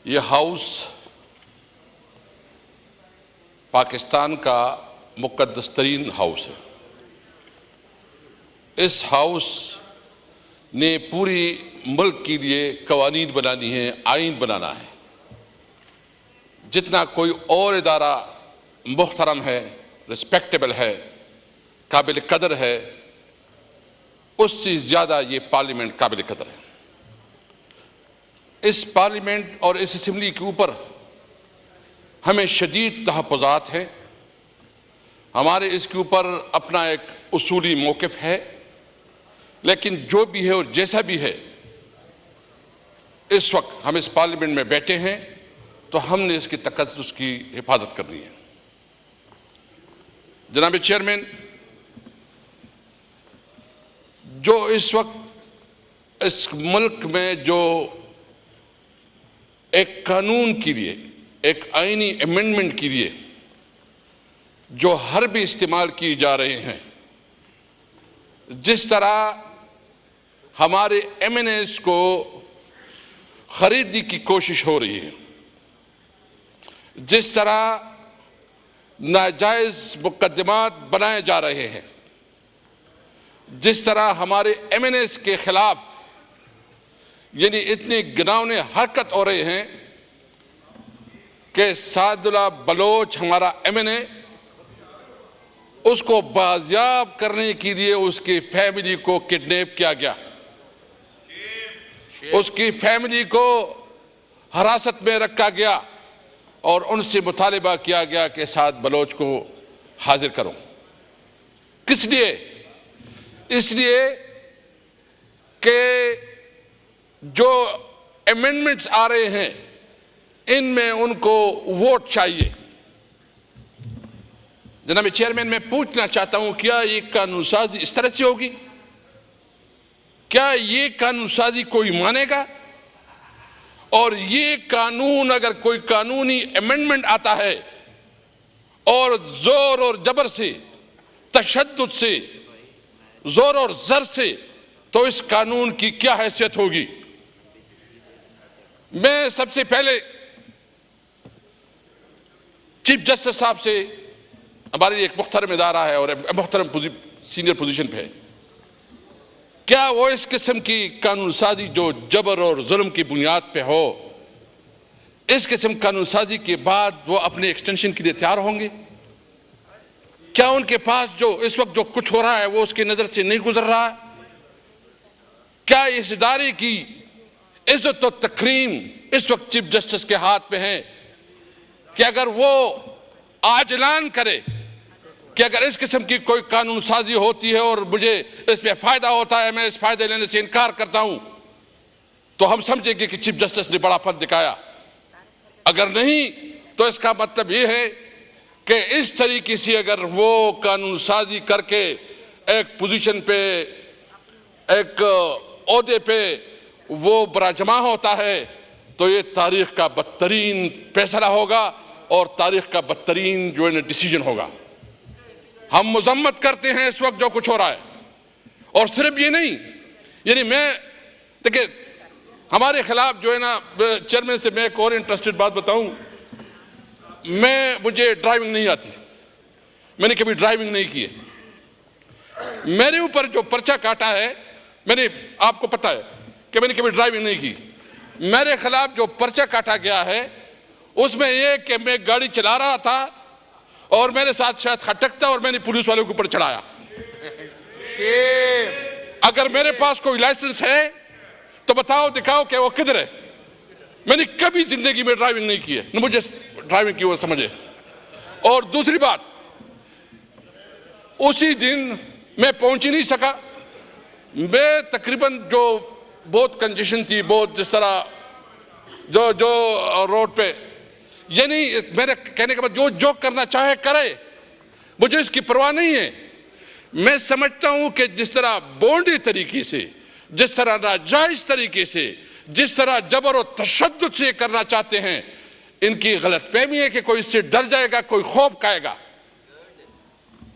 ये हाउस पाकिस्तान का मुक़द्दस तरीन हाउस है। इस हाउस ने पूरी मुल्क के लिए कवानीन बनानी है, आइन बनाना है। जितना कोई और इदारा मुहतरम है, रिस्पेक्टेबल है, काबिल कदर है, उससे ज़्यादा ये पार्लियामेंट काबिल कदर है। इस पार्लियामेंट और इस असम्बली के ऊपर हमें शदीद तहफ़्फ़ुज़ात हैं। हमारे इसके ऊपर अपना एक उसूली मौक़िफ़ है, लेकिन जो भी है और जैसा भी है, इस वक्त हम इस पार्लियामेंट में बैठे हैं तो हमने इसकी तक़द्दुस की हिफाजत करनी है। जनाब चेयरमैन, जो इस वक्त इस मुल्क में जो एक कानून के लिए, एक आईनी अमेंडमेंट के लिए जो हरबे इस्तेमाल किए जा रहे हैं, जिस तरह हमारे एमएनएस को खरीदने की कोशिश हो रही है, जिस तरह नाजायज़ मुकदमात बनाए जा रहे हैं, जिस तरह हमारे एमएनएस के खिलाफ यानी इतनी घिनौनी हरकत हो रहे हैं कि सादुल्ला बलोच हमारा एमएनए, उसको बाजियाब करने के लिए उसकी फैमिली को किडनैप किया गया, उसकी फैमिली को हिरासत में रखा गया और उनसे मुतालिबा किया गया कि साद बलोच को हाजिर करो। किस लिए? इसलिए कि जो अमेंडमेंट्स आ रहे हैं इनमें उनको वोट चाहिए। जनाब चेयरमैन, मैं पूछना चाहता हूं, क्या ये कानून साजी इस तरह से होगी? क्या ये कानून साजी कोई मानेगा? और ये कानून, अगर कोई कानूनी अमेंडमेंट आता है और जोर और जबर से, तशद्दुद से, जोर और जर से, तो इस कानून की क्या हैसियत होगी? मैं सबसे पहले चीफ जस्टिस साहब से, हमारी एक मुख्तरम इदारा है और मुख्तरम सीनियर पोजीशन पे है, क्या वो इस किस्म की कानून साजी जो जबर और जुल्म की बुनियाद पे हो, इस किस्म कानून साजी के बाद वो अपने एक्सटेंशन के लिए तैयार होंगे? क्या उनके पास जो इस वक्त जो कुछ हो रहा है वो उसकी नजर से नहीं गुजर रहा है? क्या इस इदारे की इज्जत और तकरीम इस वक्त चीफ जस्टिस के हाथ में है कि अगर वो आज ऐलान करे कि अगर इस किस्म की कोई कानून साजी होती है और मुझे इसमें फायदा होता है, मैं इस फायदे लेने से इनकार करता हूं, तो हम समझेंगे कि चीफ जस्टिस ने बड़ा फन दिखाया। अगर नहीं तो इसका मतलब यह है कि इस तरीके से अगर वो कानून साजी करके एक पोजीशन पे, एक ओहदे पे वो बराजमा होता है, तो ये तारीख का बदतरीन फैसला होगा और तारीख का बदतरीन जो है डिसीजन होगा। हम मुजम्मत करते हैं इस वक्त जो कुछ हो रहा है, और सिर्फ ये नहीं, यानी मैं देखिए हमारे खिलाफ जो है ना, चेयरमैन से मैं एक और इंटरेस्टेड बात बताऊं, मुझे ड्राइविंग नहीं आती, मैंने कभी ड्राइविंग नहीं की है। मेरे ऊपर जो पर्चा काटा है, मैंने, आपको पता है कि मैंने कभी ड्राइविंग नहीं की, मेरे खिलाफ जो पर्चा काटा गया है उसमें यह कि मैं गाड़ी चला रहा था और मेरे साथ शायद खटक था और मैंने पुलिस वालों के ऊपर चढ़ाया। अगर मेरे पास कोई लाइसेंस है तो बताओ, दिखाओ कि वो किधर है। मैंने कभी जिंदगी में ड्राइविंग नहीं की है, न मुझे ड्राइविंग की वो समझे। और दूसरी बात, उसी दिन मैं पहुंच ही नहीं सका। मैं तकरीबन जो बहुत कंजेशन थी, बहुत जिस तरह जो रोड पे, यानी मेरे कहने के बाद जो करना चाहे करे, मुझे इसकी परवाह नहीं है। मैं समझता हूं कि जिस तरह बोंडी तरीके से, जिस तरह नाजायज तरीके से, जिस तरह जबर और तशद्दुद से करना चाहते हैं, इनकी गलतफहमी है कि कोई इससे डर जाएगा, कोई खौफ खाएगा।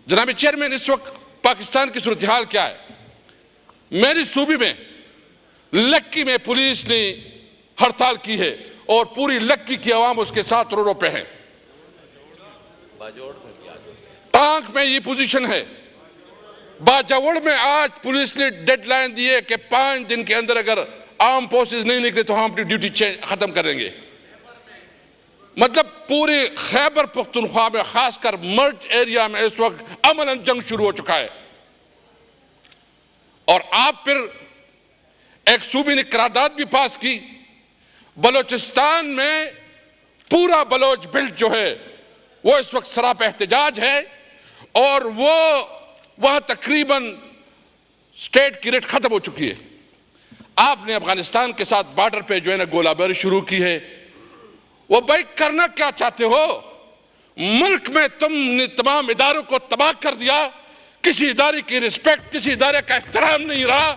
जनाब चेयरमैन, इस वक्त पाकिस्तान की सूरत हाल क्या है? मेरी सूबे में लक्की में पुलिस ने हड़ताल की है और पूरी लक्की की आवाम उसके साथ रोडों पे है। टांक में ये पोजीशन है। बाजावड़ में आज पुलिस ने डेडलाइन दी है कि 5 दिन के अंदर अगर आर्म फोर्सेस नहीं निकले तो हम अपनी ड्यूटी खत्म करेंगे। मतलब पूरे खैबर पख्तूनख्वा में खासकर मर्ज एरिया में इस वक्त अमलन जंग शुरू हो चुका है। और आप फिर एक सूबे ने करारदाद भी पास की। बलोचिस्तान में पूरा बलोच बेल्ट जो है वो इस वक्त सराप एहतजाज है और वो वहां तकरीबन स्टेट की रेट खत्म हो चुकी है। आपने अफगानिस्तान के साथ बॉर्डर पे जो है ना गोलाबारी शुरू की है। वो भाई करना क्या चाहते हो? मुल्क में तुमने तमाम इदारों को तबाह कर दिया। किसी इदारे की रिस्पेक्ट, किसी इदारे का एहतराम नहीं रहा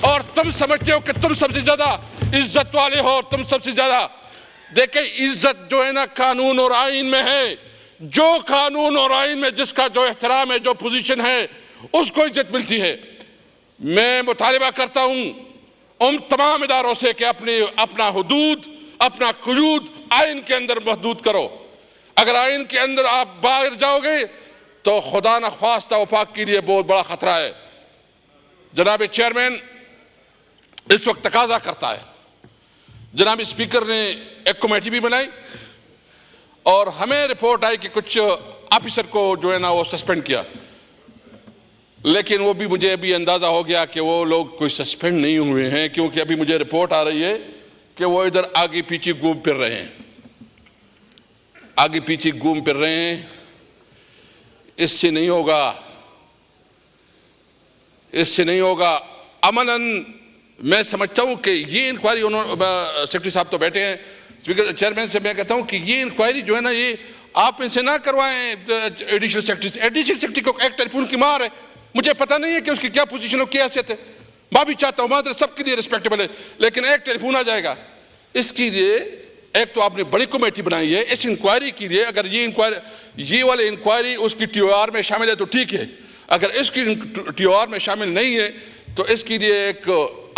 और तुम समझते हो कि तुम सबसे ज्यादा इज्जत वाले हो। तुम सबसे ज्यादा देखे इज्जत जो है ना कानून और आइन में है। जो कानून और आइन में जिसका जो एहतराम है, जो पोजीशन है, उसको इज्जत मिलती है। मैं मुतालिबा करता हूं उन तमाम इदारों से कि अपना हुदूद, अपना कुयूद आइन के अंदर महदूद करो। अगर आइन के अंदर आप बाहर जाओगे तो खुदा न ख्वास्ता वफाक के लिए बहुत बड़ा खतरा है। जनाब चेयरमैन इस वक्त तकाजा करता है, जनाब स्पीकर ने एक कमेटी भी बनाई और हमें रिपोर्ट आई कि कुछ ऑफिसर को जो है ना वो सस्पेंड किया। लेकिन वो भी मुझे अभी अंदाजा हो गया कि वो लोग कोई सस्पेंड नहीं हुए हैं, क्योंकि अभी मुझे रिपोर्ट आ रही है कि वो इधर आगे पीछे घूम फिर रहे हैं, आगे पीछे घूम फिर रहे हैं। इससे नहीं होगा, इससे नहीं होगा। अमलन मैं समझता हूं कि ये इंक्वायरी, उन्होंने सेक्रेटरी साहब तो बैठे हैं, स्पीकर चेयरमैन से मैं कहता हूं कि ये इंक्वायरी जो है ना ये आप इनसे ना करवाएं एडिशनल सेक्रेटरी। एडिशनल सेक्रेटरी को एक टेलीफोन की मार है। मुझे पता नहीं है कि उसकी क्या पोजीशन हो, क्या हैसियत है। मैं भी चाहता हूं मादर सबके लिए रिस्पेक्टेबल है, लेकिन एक टेलीफोन आ जाएगा। इसके लिए एक तो आपने बड़ी कमेटी बनाई है इस इंक्वायरी के लिए। अगर ये वाली इंक्वायरी उसकी टीओआर में शामिल है तो ठीक है। अगर इसकी टीओआर में शामिल नहीं है तो इसके लिए एक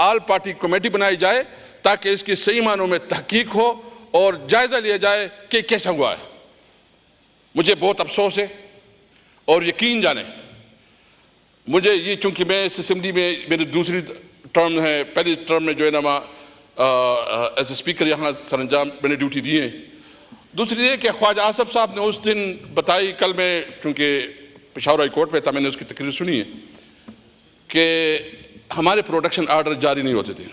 ऑल पार्टी कमेटी बनाई जाए ताकि इसकी सही मानों में तहकीक हो और जायजा लिया जाए कि कैसा हुआ है। मुझे बहुत अफसोस है और यकीन जाने मुझे ये, चूंकि मैं इस असेंबली में मेरी दूसरी टर्म है, पहली टर्म में जो है ना एज ए स्पीकर यहाँ सरंजाम मैंने ड्यूटी दी है। दूसरी ये कि ख्वाजा आसफ साहब ने उस दिन बताई, कल मैं चूँकि पेशावर हाई कोर्ट में था, मैंने उसकी तकरीर सुनी है कि हमारे प्रोडक्शन आर्डर जारी नहीं होते थे।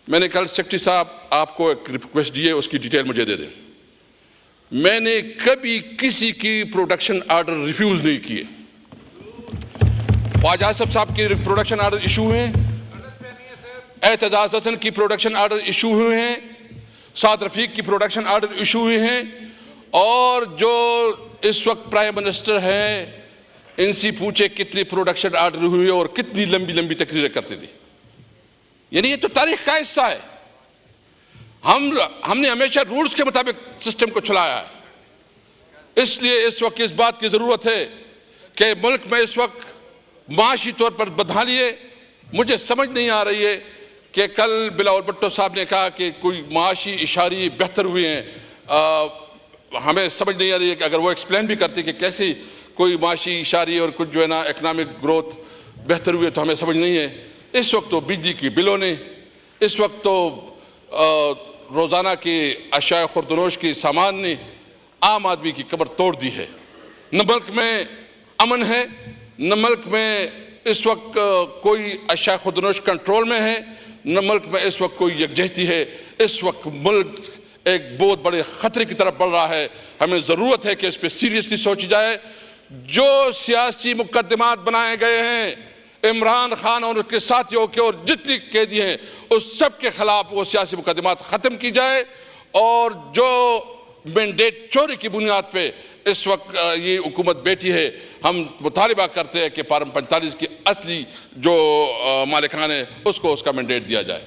मैंने कल सेक्रेटरी साहब आपको एक रिक्वेस्ट दी है, उसकी डिटेल मुझे दे दें। मैंने कभी किसी की प्रोडक्शन आर्डर रिफ्यूज़ नहीं किए। ख्वाजा आसफ साहब के प्रोडक्शन आर्डर इशू हुए हैं, एतजाज हसन की प्रोडक्शन आर्डर इशू हुए हैं, साद रफीक की प्रोडक्शन आर्डर इशू हुए हैं, और जो इस वक्त प्राइम मिनिस्टर हैं इनसे पूछे कितने प्रोडक्शन आर्डर हुए और कितनी लंबी लंबी तकरीरें करते थे। यानी ये तो तारीख का हिस्सा है। हमने हमेशा रूल्स के मुताबिक सिस्टम को चलाया है। इसलिए इस वक्त इस बात की जरूरत है कि मुल्क में इस वक्त माशी तौर पर बदहाली है। मुझे समझ नहीं आ रही है कि कल बिलावल भुट्टो साहब ने कहा कि कोई माशी इशारे बेहतर हुए हैं। हमें समझ नहीं आ रही है कि अगर वो एक्सप्लेन भी करते कि कैसे कोई माशी इशारे और कुछ जो है ना इकनॉमिक ग्रोथ बेहतर हुए, तो हमें समझ नहीं है। इस वक्त तो बिजली की बिलों ने, इस वक्त तो रोज़ाना की अशाया खुर्दनोश के सामान ने आम आदमी की कमर तोड़ दी है। न मुल्क में अमन है, न मुल्क में इस वक्त कोई अशाया खुर्दनोश कंट्रोल में है, न मुल्क में इस वक्त कोई यकजहती है। इस वक्त मुल्क एक बहुत बड़े खतरे की तरफ बढ़ रहा है। हमें ज़रूरत है कि इस पर सीरियसली सोची जाए। जो सियासी मुकदमात बनाए गए हैं इमरान खान और उसके साथियों के और जितने कैदी हैं उस सब के खिलाफ वो सियासी मुकदमात ख़त्म की जाए, और जो मैंडेट चोरी की बुनियाद पे इस वक्त ये हुकूमत बैठी है, हम मुतालिबा करते हैं कि पार्लियामेंट 45 की असली जो मालिकान है उसको उसका मैंडेट दिया जाए।